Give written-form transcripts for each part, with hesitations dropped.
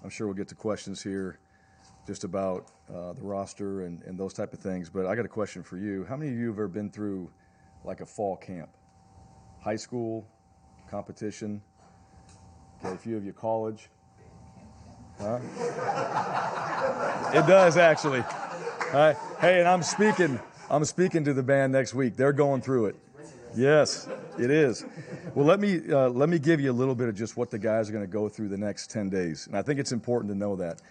I'm sure we'll get to questions here just about the roster and those type of things. But I got a question for you. How many of you have ever been through like a fall camp? High school, competition, okay, a few of you college. Huh? It does, actually. Hey, and I'm speaking to the band next week. They're going through it. Yes, it is. Well, let me give you a little bit of just what the guys are going to go through the next 10 days. And I think it's important to know that.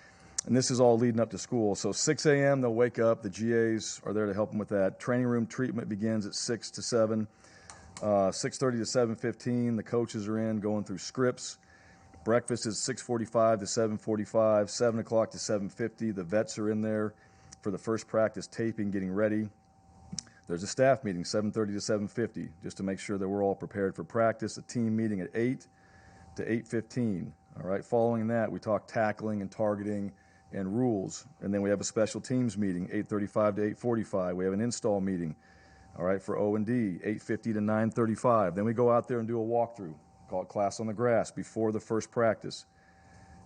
And this is all leading up to school. So 6 a.m., they'll wake up. The GAs are there to help them with that. Training room treatment begins at 6 to 7. 6:30 to 7:15, the coaches are in going through scripts. Breakfast is 6:45 to 7:45, 7 o'clock to 7:50. The vets are in there for the first practice taping, getting ready. There's a staff meeting, 7:30 to 7:50, just to make sure that we're all prepared for practice. A team meeting at 8 to 8:15. All right. Following that, we talk tackling and targeting and rules, and then we have a special teams meeting, 8:35 to 8:45. We have an install meeting. All right, for O&D, 8:50 to 9:35. Then we go out there and do a walkthrough, call it class on the grass, before the first practice.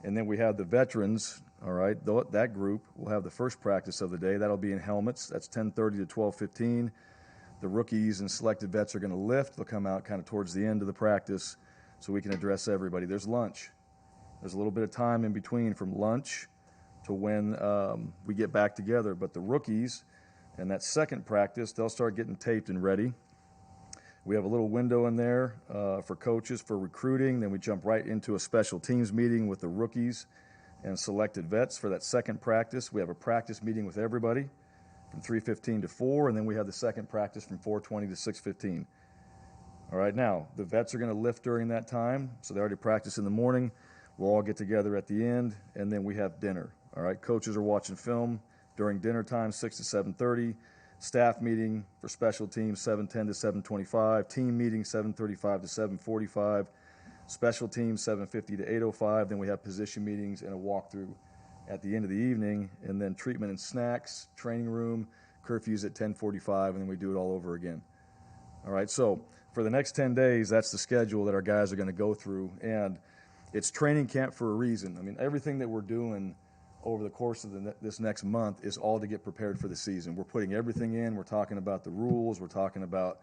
And then we have the veterans, all right, that group will have the first practice of the day. That'll be in helmets. That's 10:30 to 12:15. The rookies and selected vets are going to lift. They'll come out kind of towards the end of the practice so we can address everybody. There's lunch. There's a little bit of time in between from lunch to when we get back together. But the rookies, and that second practice, they'll start getting taped and ready. We have a little window in there for coaches for recruiting. Then we jump right into a special teams meeting with the rookies and selected vets for that second practice. We have a practice meeting with everybody from 3:15 to 4, and then we have the second practice from 4:20 to 6:15. All right, now, the vets are going to lift during that time, so they already practice in the morning. We'll all get together at the end, and then we have dinner. All right, coaches are watching film during dinner time, 6 to 7:30. Staff meeting for special teams, 7:10 to 7:25. Team meeting, 7:35 to 7:45. Special teams, 7:50 to 8:05. Then we have position meetings and a walkthrough at the end of the evening. And then treatment and snacks, training room, curfews at 10:45, and then we do it all over again. All right, so for the next 10 days, that's the schedule that our guys are going to go through. And it's training camp for a reason. I mean, everything that we're doing over the course of this next month is all to get prepared for the season. We're putting everything in. We're talking about the rules. We're talking about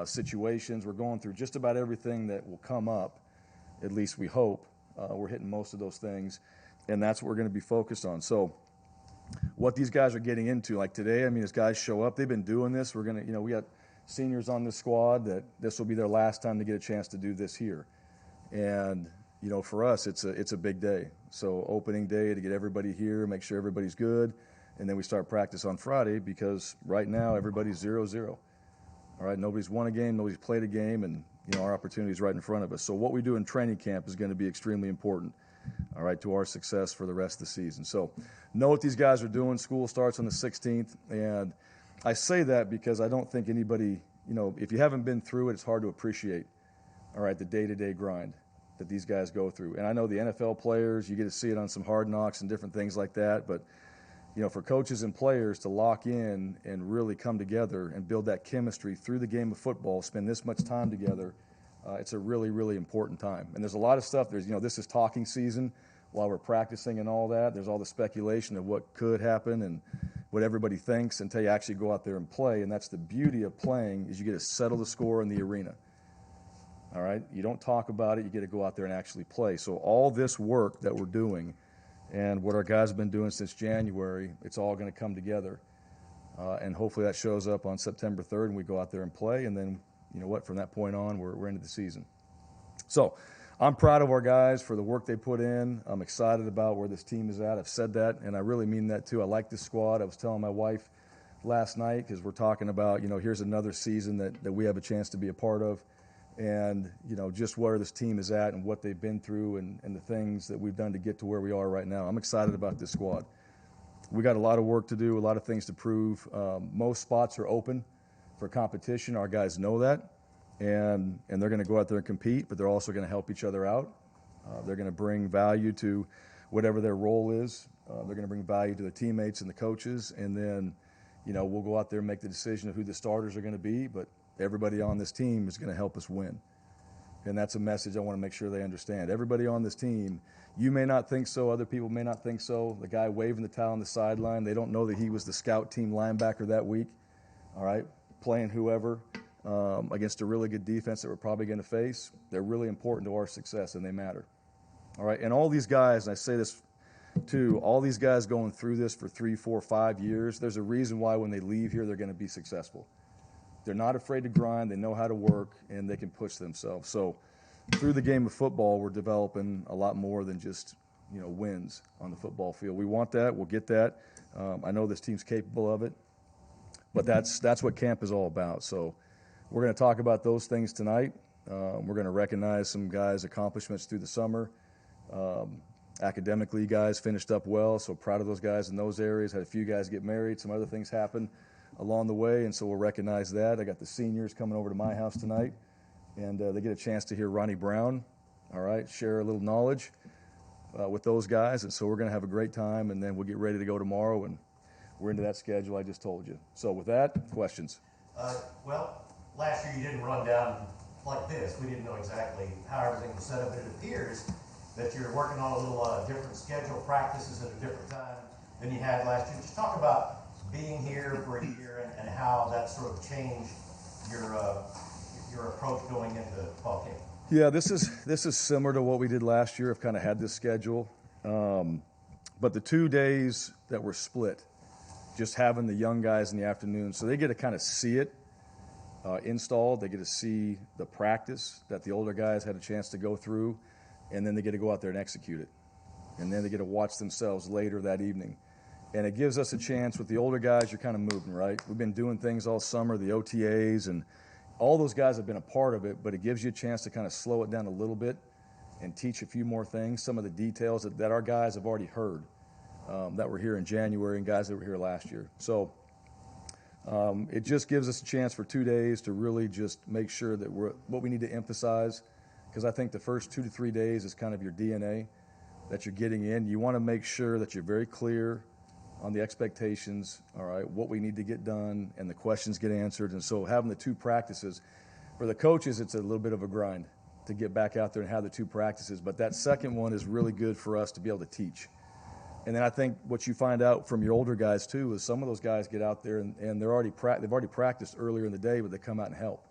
situations. We're going through just about everything that will come up, at least we hope. We're hitting most of those things, and that's what we're going to be focused on. So what these guys are getting into, like today, I mean, as guys show up, they've been doing this. We're going to, we got seniors on this squad that this will be their last time to get a chance to do this here. And for us, it's a big day. So opening day to get everybody here, make sure everybody's good, and then we start practice on Friday because right now everybody's 0-0. All right, nobody's won a game, nobody's played a game, and our opportunity is right in front of us. So what we do in training camp is going to be extremely important, all right, to our success for the rest of the season. So know what these guys are doing. School starts on the 16th, and I say that because I don't think anybody, if you haven't been through it, it's hard to appreciate, all right, the day-to-day grind that these guys go through. And I know the NFL players, you get to see it on some Hard Knocks and different things like that, but for coaches and players to lock in and really come together and build that chemistry through the game of football, spend this much time together, it's a really, really important time. And there's a lot of stuff. There's, this is talking season while we're practicing and all that. There's all the speculation of what could happen and what everybody thinks until you actually go out there and play. And that's the beauty of playing, is you get to settle the score in the arena. All right, you don't talk about it, you get to go out there and actually play. So all this work that we're doing and what our guys have been doing since January, it's all going to come together. And hopefully that shows up on September 3rd and we go out there and play. And then, from that point on, we're into the season. So I'm proud of our guys for the work they put in. I'm excited about where this team is at. I've said that, and I really mean that too. I like this squad. I was telling my wife last night, because we're talking about, here's another season that we have a chance to be a part of. And, just where this team is at and what they've been through and the things that we've done to get to where we are right now. I'm excited about this squad. We got a lot of work to do, a lot of things to prove. Most spots are open for competition. Our guys know that, and they're going to go out there and compete, but they're also going to help each other out. They're going to bring value to whatever their role is. They're going to bring value to their teammates and the coaches, and then, we'll go out there and make the decision of who the starters are going to be, but everybody on this team is going to help us win. And that's a message I want to make sure they understand. Everybody on this team, you may not think so, other people may not think so. The guy waving the towel on the sideline, they don't know that he was the scout team linebacker that week, all right, playing whoever against a really good defense that we're probably going to face. They're really important to our success, and they matter. All right, and all these guys, and I say this too, all these guys going through this for 3, 4, 5 years, there's a reason why when they leave here they're going to be successful. They're not afraid to grind, they know how to work, and they can push themselves. So through the game of football, we're developing a lot more than just, wins on the football field. We want that, we'll get that. I know this team's capable of it, but that's what camp is all about. So we're going to talk about those things tonight. We're going to recognize some guys' accomplishments through the summer. Academically, guys finished up well, so proud of those guys in those areas. Had a few guys get married, some other things happen along the way, and so we'll recognize that. I got the seniors coming over to my house tonight, and they get a chance to hear Ronnie Brown, all right, share a little knowledge with those guys, and so we're going to have a great time, and then we'll get ready to go tomorrow, and we're into that schedule I just told you. So with that, questions? Well, last year you didn't run down like this. We didn't know exactly how everything was set up, but it appears that you're working on a little different schedule, practices at a different time than you had last year. Just talk about being here for a year and how that sort of changed your approach going into fall camp. Yeah, this is similar to what we did last year. I've kind of had this schedule, but the 2 days that were split, just having the young guys in the afternoon, so they get to kind of see it installed. They get to see the practice that the older guys had a chance to go through, and then they get to go out there and execute it, and then they get to watch themselves later that evening. And it gives us a chance with the older guys, you're kind of moving, right? We've been doing things all summer, the OTAs, and all those guys have been a part of it, but it gives you a chance to kind of slow it down a little bit and teach a few more things, some of the details that our guys have already heard that were here in January and guys that were here last year. So it just gives us a chance for 2 days to really just make sure that what we need to emphasize, because I think the first 2 to 3 days is kind of your DNA that you're getting in. You want to make sure that you're very clear on the expectations, all right, what we need to get done, and the questions get answered. And so having the 2 practices, for the coaches, it's a little bit of a grind to get back out there and have the 2 practices. But that second one is really good for us to be able to teach. And then I think what you find out from your older guys, too, is some of those guys get out there and they've already practiced earlier in the day, but they come out and help.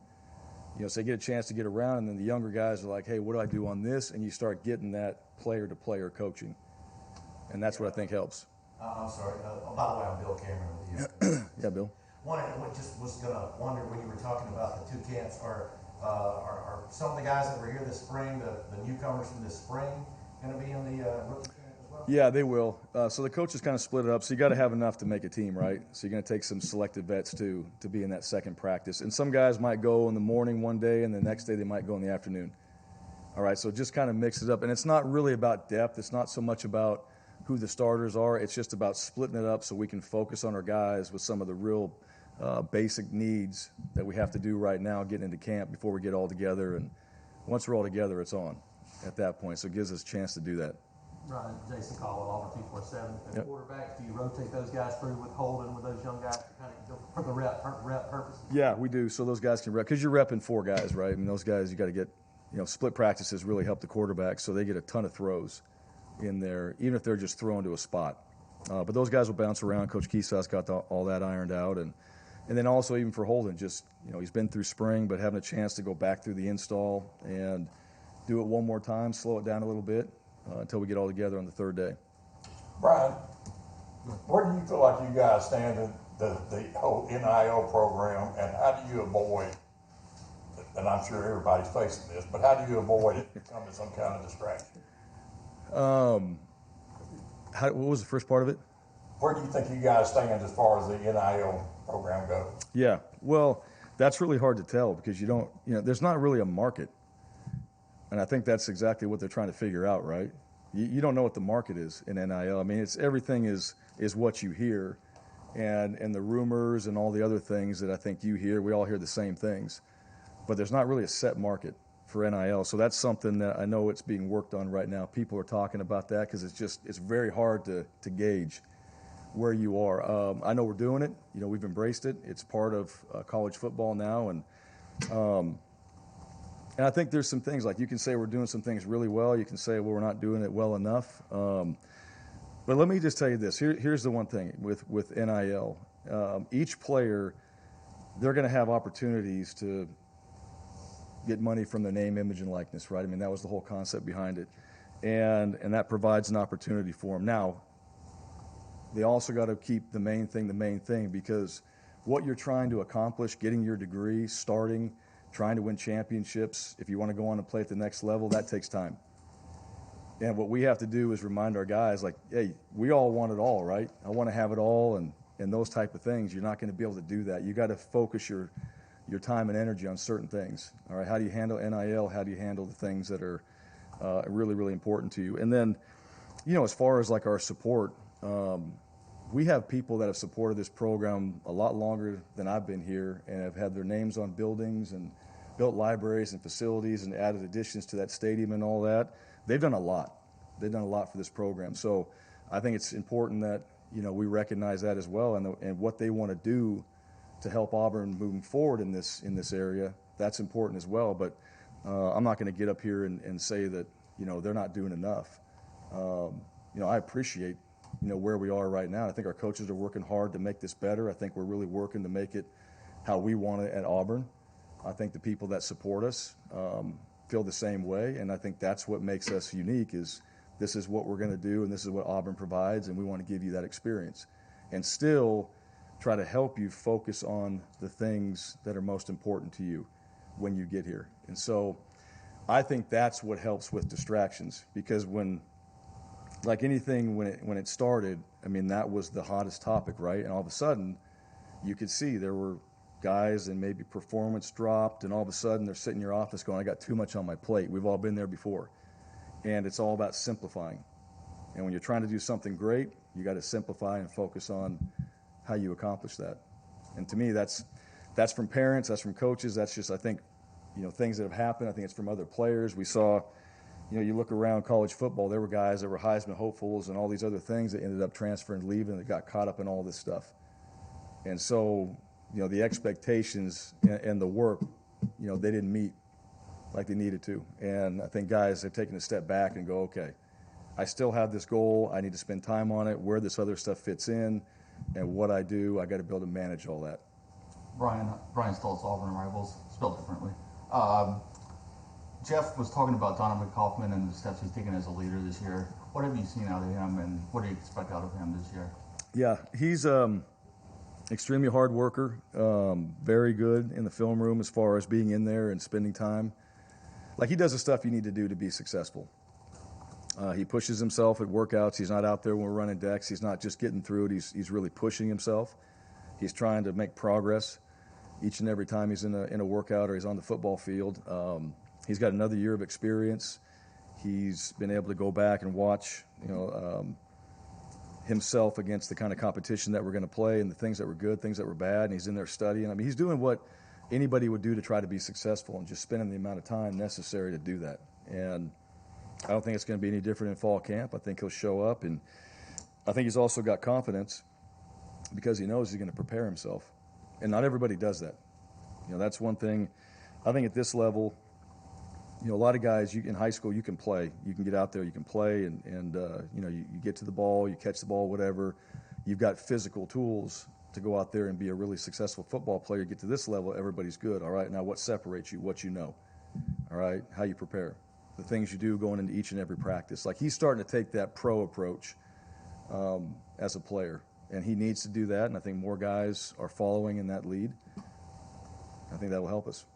So they get a chance to get around, and then the younger guys are like, hey, what do I do on this? And you start getting that player-to-player coaching. And that's what I think helps. I'm sorry. By the way, I'm Bill Cameron with you. Yeah, Bill. Just was going to wonder when you were talking about the 2 camps, are some of the guys that were here this spring, the newcomers from this spring, going to be in the rookie camp as well? Yeah, they will. So the coaches kind of split it up. So you got to have enough to make a team, right? So you're going to take some selected vets too to be in that second practice. And some guys might go in the morning one day, and the next day they might go in the afternoon. All right, so just kind of mix it up. And it's not really about depth. It's not so much about who the starters are. It's just about splitting it up so we can focus on our guys with some of the real basic needs that we have to do right now getting into camp before we get all together. And once we're all together, it's on at that point. So it gives us a chance to do that. Right, Jason Caldwell, Auburn 247. And Yep. Quarterbacks, do you rotate those guys through with Holden, with those young guys to kind of go for the rep purposes? Yeah, we do. So those guys can rep, because you're repping 4 guys, right? I mean, those guys, you got to get, split practices really help the quarterback, so they get a ton of throws in there, even if they're just thrown to a spot. But those guys will bounce around. Coach Kesaw's got all that ironed out. And then also even for Holden, just, he's been through spring, but having a chance to go back through the install and do it one more time, slow it down a little bit until we get all together on the 3rd day. Brian, where do you feel like you guys stand in the whole NIL program, and how do you avoid, and I'm sure everybody's facing this, but how do you avoid it becoming some kind of distraction? What was the first part of it? Where do you think you guys stand as far as the NIL program goes? Yeah, well, that's really hard to tell because there's not really a market. And I think that's exactly what they're trying to figure out, right? You don't know what the market is in NIL. I mean, everything is what you hear, and the rumors and all the other things that I think you hear. We all hear the same things, but there's not really a set market for NIL. So that's something that I know it's being worked on right now. People are talking about that because it's very hard to gauge where you are. I know we're doing it. We've embraced it. It's part of college football now, and And I think there's some things, like you can say we're doing some things really well. You can say, well, we're not doing it well enough. But let me just tell you this. Here's the one thing with NIL. Each player, they're going to have opportunities to get money from their name, image, and likeness, right? I mean, that was the whole concept behind it. And that provides an opportunity for them. Now, they also got to keep the main thing, because what you're trying to accomplish, getting your degree, starting, trying to win championships, if you want to go on and play at the next level, that takes time. And what we have to do is remind our guys, like, hey, we all want it all, right? I want to have it all, and those type of things. You're not going to be able to do that. You got to focus your time and energy on certain things. All right, how do you handle NIL? How do you handle the things that are really, really important to you? And then, as far as like our support, we have people that have supported this program a lot longer than I've been here, and have had their names on buildings and built libraries and facilities and added additions to that stadium and all that. They've done a lot. They've done a lot for this program. So I think it's important that, we recognize that as well, and what they want to do to help Auburn moving forward in this area. That's important as well. But I'm not going to get up here and say that, they're not doing enough. I appreciate, where we are right now. I think our coaches are working hard to make this better. I think we're really working to make it how we want it at Auburn. I think the people that support us feel the same way, and I think that's what makes us unique. Is this is what we're going to do, and this is what Auburn provides, and we want to give you that experience, and still try to help you focus on the things that are most important to you when you get here. And so I think that's what helps with distractions, because when it started, I mean, that was the hottest topic, right? And all of a sudden, you could see there were guys and maybe performance dropped, and all of a sudden they're sitting in your office going, I got too much on my plate. We've all been there before. And it's all about simplifying. And when you're trying to do something great, you got to simplify and focus on how you accomplish that. And to me, that's from parents, that's from coaches, that's just, I think, things that have happened. I think it's from other players. We saw, you look around college football, there were guys that were Heisman hopefuls and all these other things that ended up transferring, leaving, that got caught up in all this stuff. And so, the expectations and the work, they didn't meet like they needed to. And I think guys have taken a step back and go, okay, I still have this goal. I need to spend time on it, where this other stuff fits in, and what I do, I got to be able to manage all that. Bryan Stoltz, Auburn rivals, spelled differently. Jeff was talking about Donovan Kaufman and the steps he's taken as a leader this year. What have you seen out of him, and what do you expect out of him this year? Yeah, he's extremely hard worker, very good in the film room as far as being in there and spending time. Like, he does the stuff you need to do to be successful. He pushes himself at workouts. He's not out there when we're running decks. He's not just getting through it. He's really pushing himself. He's trying to make progress each and every time he's in a workout or he's on the football field. He's got another year of experience. He's been able to go back and watch, himself against the kind of competition that we're going to play, and the things that were good, things that were bad, and he's in there studying. I mean, he's doing what anybody would do to try to be successful, and just spending the amount of time necessary to do that. And I don't think it's going to be any different in fall camp. I think he'll show up, and I think he's also got confidence because he knows he's going to prepare himself. And not everybody does that. That's one thing. I think at this level, a lot of guys, in high school, you can play. You can get out there, you can play, and you get to the ball, you catch the ball, whatever. You've got physical tools to go out there and be a really successful football player. Get to this level, everybody's good. All right, now what separates you? What you know. All right, how you prepare. The things you do going into each and every practice. Like, he's starting to take that pro approach as a player, and he needs to do that, and I think more guys are following in that lead. I think that will help us.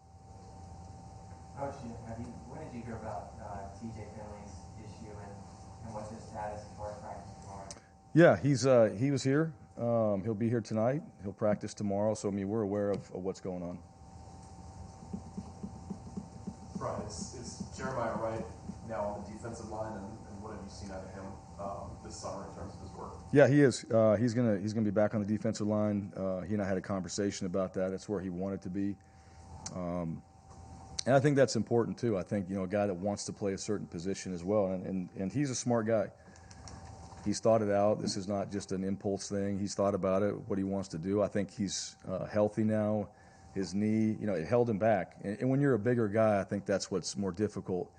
Coach, when did you hear about TJ Finley's issue, and what's his status as far as practice tomorrow? Yeah, he was here. He'll be here tonight. He'll practice tomorrow. So, we're aware of what's going on. Bryan, is Jeremiah Wright now on the defensive line, and what have you seen out of him this summer in terms of his work? Yeah, he is. He's gonna be back on the defensive line. He and I had a conversation about that. That's where he wanted to be. And I think that's important too. I think, a guy that wants to play a certain position as well. And he's a smart guy. He's thought it out. This is not just an impulse thing. He's thought about it, what he wants to do. I think he's healthy now, his knee, it held him back. And when you're a bigger guy, I think that's what's more difficult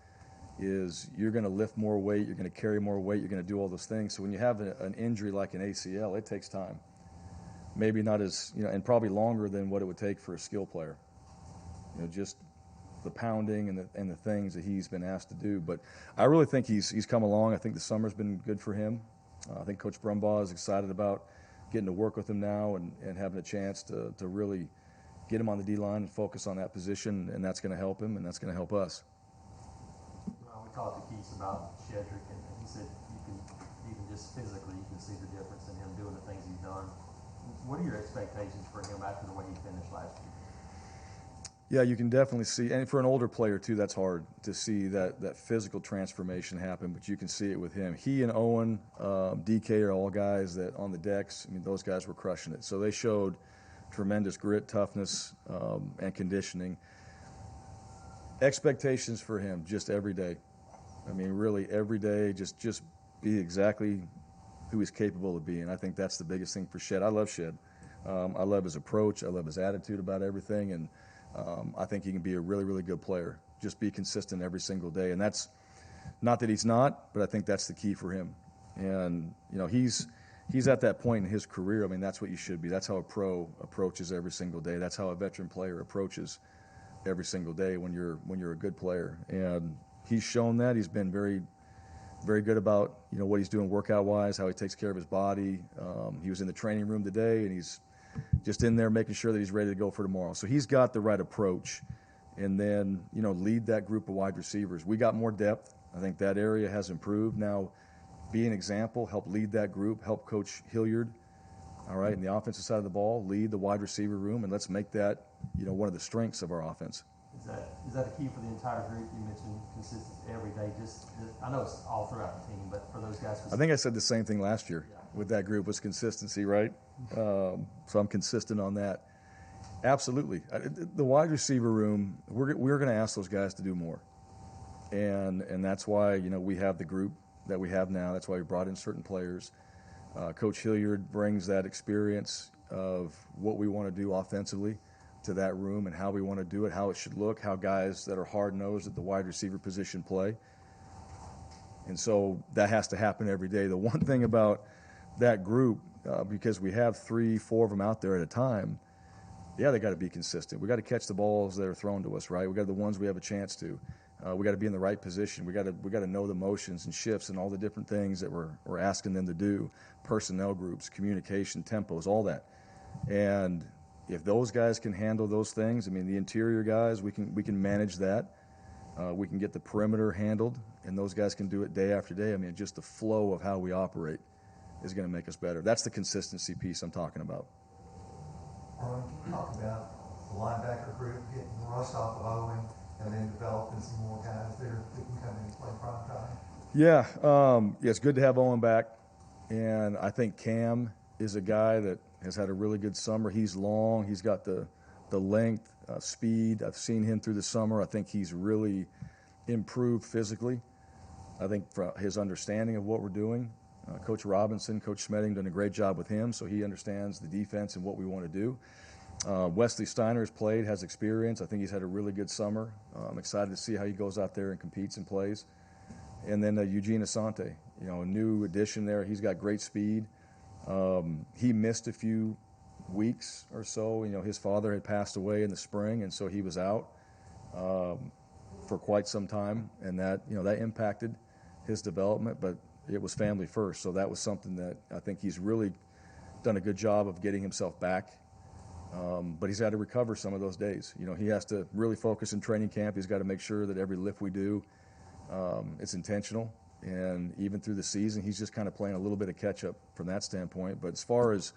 is you're going to lift more weight, you're going to carry more weight, you're going to do all those things. So when you have an injury like an ACL, it takes time. Maybe not as, and probably longer than what it would take for a skill player. Just the pounding and the things that he's been asked to do. But I really think he's come along. I think the summer's been good for him. I think Coach Brumbaugh is excited about getting to work with him now and having a chance to really get him on the D-line and focus on that position, and that's going to help him, and that's going to help us. We talked to Keith about Shedrick, and he said you can, even just physically, you can see the difference in him doing the things he's done. What are your expectations for him after the way he finished last year? Yeah, you can definitely see, and for an older player too, that's hard to see that physical transformation happen, but you can see it with him. He and Owen, DK are all guys that on the decks, those guys were crushing it. So they showed tremendous grit, toughness, and conditioning. Expectations for him just every day. Really every day, just be exactly who he's capable of being. I think that's the biggest thing for Shed. I love Shed. I love his approach. I love his attitude about everything, and I think he can be a really, really good player. Just be consistent every single day, and that's not that he's not, but I think that's the key for him. And he's at that point in his career. That's what you should be. That's how a pro approaches every single day. That's how a veteran player approaches every single day when you're a good player. And he's shown that. He's been very, very good about what he's doing workout wise, how he takes care of his body. He was in the training room today, and he's just in there making sure that he's ready to go for tomorrow. So he's got the right approach. And then, lead that group of wide receivers. We got more depth. I think that area has improved. Now, be an example, help lead that group, help Coach Hilliard, all right, in the offensive side of the ball, lead the wide receiver room, and let's make that, one of the strengths of our offense. Is that a key for the entire group? You mentioned consistency every day. I know it's all throughout the team, but for those guys, I think I said the same thing last year with that group was consistency, right? So I'm consistent on that. Absolutely. The wide receiver room, we're going to ask those guys to do more. And that's why, we have the group that we have now. That's why we brought in certain players. Coach Hilliard brings that experience of what we want to do offensively to that room and how we want to do it, how it should look, how guys that are hard-nosed at the wide receiver position play. And so that has to happen every day. The one thing about that group, because we have 3-4 of them out there at a time, they got to be consistent. We got to catch the balls that are thrown to us, right? We got the ones we have a chance to. We got to be in the right position. We got to know the motions and shifts and all the different things that we're asking them to do. Personnel groups, communication, tempos, all that. And if those guys can handle those things, the interior guys, we can manage that. We can get the perimeter handled, and those guys can do it day after day. Just the flow of how we operate is going to make us better. That's the consistency piece I'm talking about. Can you talk about the linebacker group getting the rust off of Owen and then developing some more guys there that can come in and play prime time? Yeah, it's good to have Owen back, and I think Cam is a guy that has had a really good summer. He's long. He's got the length, speed. I've seen him through the summer. I think he's really improved physically. I think for his understanding of what we're doing. Coach Robinson, Coach Schmedding done a great job with him, so he understands the defense and what we want to do. Wesley Steiner has played, has experience. I think he's had a really good summer. I'm excited to see how he goes out there and competes and plays. And then Eugene Asante, a new addition there. He's got great speed. He missed a few weeks or so. His father had passed away in the spring, and so he was out for quite some time, and that impacted his development, but it was family first. So that was something that I think he's really done a good job of getting himself back. But he's had to recover some of those days. He has to really focus in training camp. He's got to make sure that every lift we do, it's intentional. And even through the season, he's just kind of playing a little bit of catch up from that standpoint. But as far as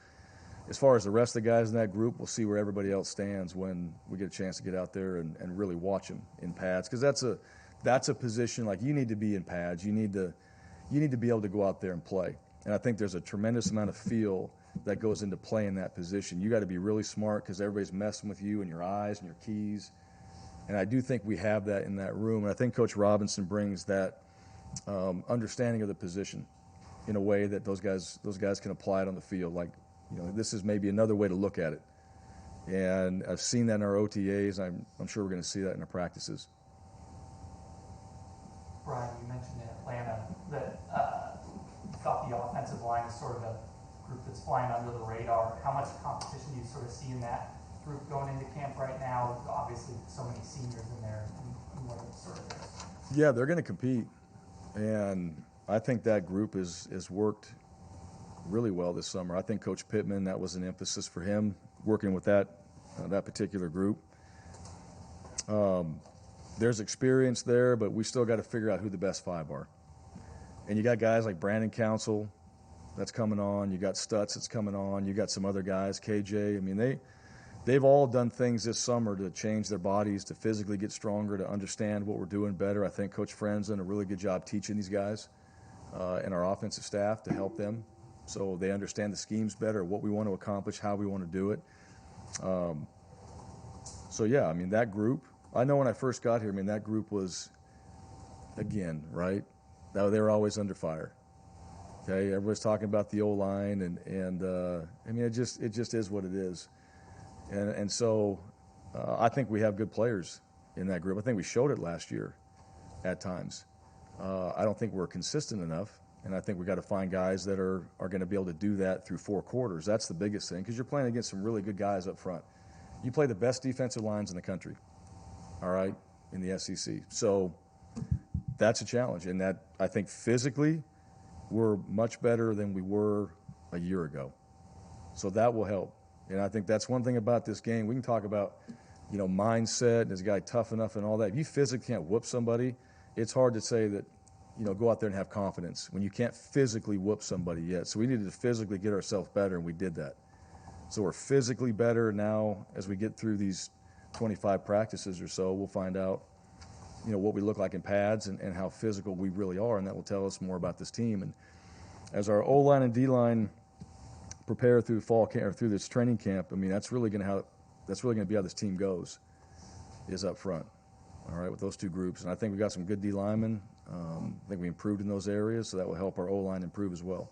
the rest of the guys in that group, we'll see where everybody else stands when we get a chance to get out there and really watch them in pads. Because that's a position, like, you need to be in pads. You need to be able to go out there and play. And I think there's a tremendous amount of feel that goes into playing that position. You got to be really smart because everybody's messing with you and your eyes and your keys. And I do think we have that in that room. And I think Coach Robinson brings that understanding of the position in a way that those guys can apply it on the field. Like, this is maybe another way to look at it. And I've seen that in our OTAs. I'm sure we're going to see that in our practices. Bryan, you mentioned in Atlanta that you thought the offensive line is sort of a group that's flying under the radar. How much competition do you sort of see in that group going into camp right now? Obviously, so many seniors in there. And what are sort of those? Yeah, they're going to compete, and I think that group is worked really well this summer. I think Coach Pittman, that was an emphasis for him, working with that particular group. There's experience there, but we still got to figure out who the best five are. And you got guys like Brandon Council that's coming on. You got Stutz that's coming on. You got some other guys, KJ. I mean, they've all done things this summer to change their bodies, to physically get stronger, to understand what we're doing better. I think Coach Friend's done a really good job teaching these guys and our offensive staff to help them so they understand the schemes better, what we want to accomplish, how we want to do it. So, yeah, I mean, that group, I know when I first got here, I mean, that group was, again, right? They were always under fire. Okay, everybody's talking about the O-line, and I mean, it just is what it is. And so I think we have good players in that group. I think we showed it last year at times. I don't think we're consistent enough, and I think we got to find guys that are going to be able to do that through 4 quarters. That's the biggest thing, because you're playing against some really good guys up front. You play the best defensive lines in the country, all right, in the SEC. So that's a challenge, and that I think physically we're much better than we were a year ago. So that will help. And I think that's one thing about this game. We can talk about, mindset, and is a guy tough enough and all that. If you physically can't whoop somebody, it's hard to say that, go out there and have confidence when you can't physically whoop somebody yet. So we needed to physically get ourselves better, and we did that. So we're physically better now. As we get through these 25 practices or so, we'll find out, what we look like in pads and how physical we really are, and that will tell us more about this team. And as our O-line and D-line prepare through fall camp or through this training camp, I mean, that's really going to be how this team goes, is up front. All right, with those two groups. And I think we got some good D linemen. I think we improved in those areas, so that will help our O-line improve as well.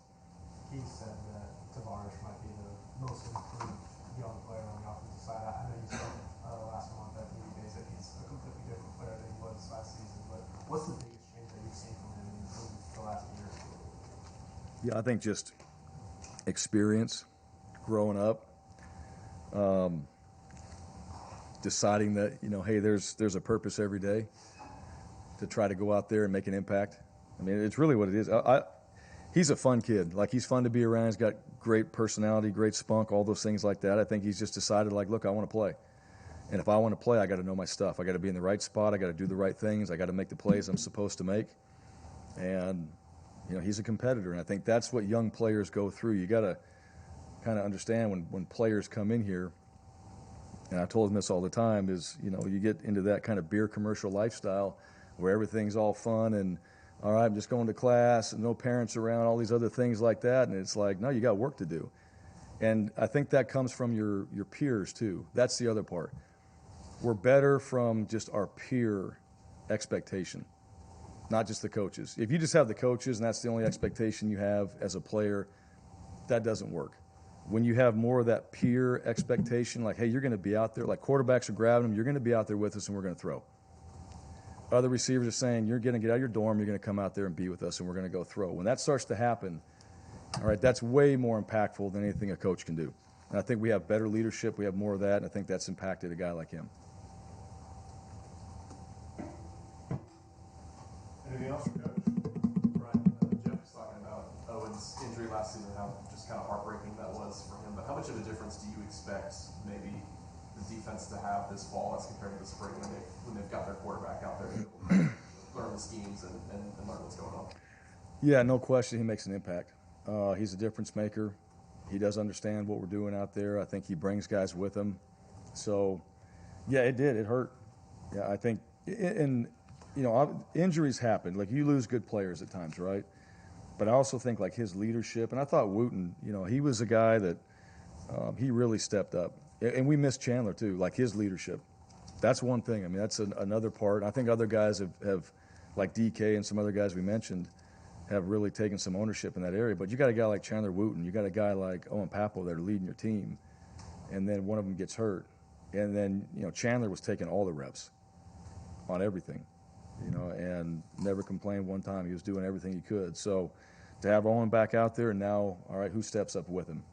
He said that Tavares might be the most improved young player on the offensive side. I know you said last month at media days that he's a completely different player than he was last season, but what's the biggest change that you've seen from him in the last year? Yeah, I think just experience, growing up, deciding that, hey, there's a purpose every day to try to go out there and make an impact. I mean, it's really what it is. He's a fun kid. Like, he's fun to be around. He's got great personality, great spunk, all those things like that. I think he's just decided, like, look, I want to play. And if I want to play, I got to know my stuff. I got to be in the right spot. I got to do the right things. I got to make the plays I'm supposed to make. And, he's a competitor. And I think that's what young players go through. You got to kind of understand when players come in here, and I told him this all the time, is, you get into that kind of beer commercial lifestyle where everything's all fun and, all right, I'm just going to class and no parents around, all these other things like that. And it's like, no, you got work to do. And I think that comes from your peers too. That's the other part. We're better from just our peer expectation, not just the coaches. If you just have the coaches and that's the only expectation you have as a player, that doesn't work. When you have more of that peer expectation, like, hey, you're going to be out there, like quarterbacks are grabbing them, you're going to be out there with us and we're going to throw. Other receivers are saying, you're going to get out of your dorm, you're going to come out there and be with us, and we're going to go throw. When that starts to happen, all right, that's way more impactful than anything a coach can do. And I think we have better leadership, we have more of that, and I think that's impacted a guy like him. Anything else for Coach? Bryan, Jeff was talking about Owen's injury last season, how just kind of heartbreaking that was for him. But how much of a difference do you expect maybe the defense to have this fall as compared to the spring when they've got their quarterback out there to learn the schemes and learn what's going on? Yeah, no question he makes an impact. He's a difference maker. He does understand what we're doing out there. I think he brings guys with him. So, yeah, it did. It hurt. Yeah, I think, injuries happen. Like, you lose good players at times, right? But I also think, like, his leadership, and I thought Wooten, he was a guy that he really stepped up. And we missed Chandler, too, like his leadership. That's one thing. I mean, that's another part. I think other guys have, like DK and some other guys we mentioned, have really taken some ownership in that area. But you got a guy like Chandler Wooten. You got a guy like Owen Pappo that are leading your team. and then one of them gets hurt, and then Chandler was taking all the reps on everything, and never complained one time. He was doing everything he could. So to have Owen back out there, and now, all right, who steps up with him?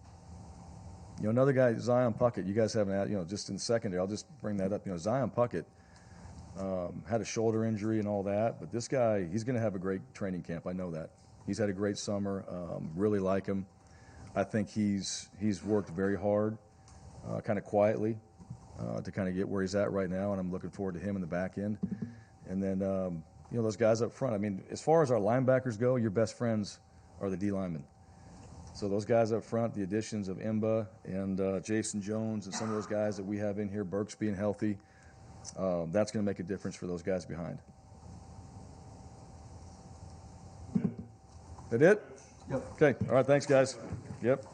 Another guy, Zion Puckett. You guys haven't had, just in the secondary. I'll just bring that up. Zion Puckett had a shoulder injury and all that, but this guy, he's going to have a great training camp. I know that. He's had a great summer. Really like him. I think he's worked very hard, kind of quietly, to kind of get where he's at right now, and I'm looking forward to him in the back end. And then, those guys up front. I mean, as far as our linebackers go, your best friends are the D linemen. So those guys up front, the additions of Imba and Jason Jones and some of those guys that we have in here, Burks being healthy, that's going to make a difference for those guys behind. That it? Yep. Okay. All right. Thanks, guys. Yep.